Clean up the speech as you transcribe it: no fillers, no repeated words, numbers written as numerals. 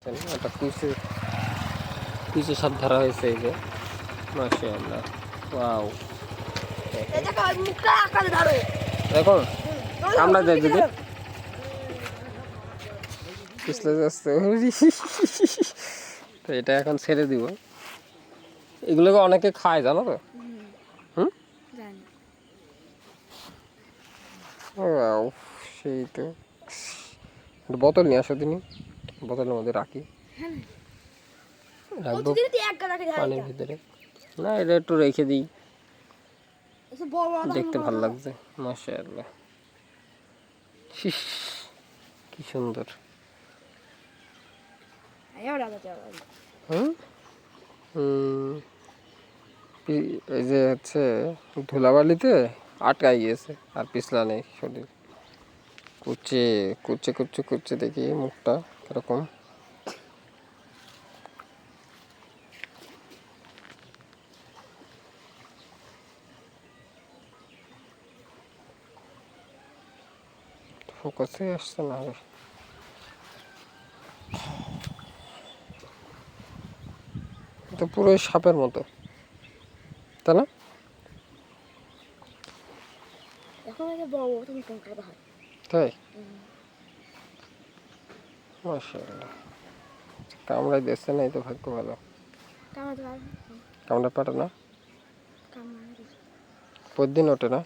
একটা কুইচে সাপ ধরা হয়েছে এই যে, মাশাআল্লাহ। ওয়াও, দেখো কামড়া দেয় যদি পিছলে যাচ্ছে। তো এটা এখন ছেড়ে দিব। এগুলোকে অনেকে খায় জানো তো। হুম, ওয়াও, সেই তো। বোতল নিয়ে আসো দিনই, বোতলের মধ্যে রাখি, রাখবো পানির ভিতরে। না, এটা একটু রেখে দিই, দেখতে ভালো লাগছে। মাশাআল্লাহ, কি সুন্দর। হুম, এই যে হচ্ছে ধুলাবালিতে আটকাই গিয়েছে আর পিছলা নেই শরীর। কুচে কুচে কুচে কুচে দেখি মুখটা কিরকম। ফোকাসে আসছে না। তো পুরোই সাপের মতো, তাই না? তাই, মাশাআল্লাহ। কামড়াই দিচ্ছে না, এই তো ভাগ্য ভালো। কামড়া পারে না, প্রতিদিন ওঠে না।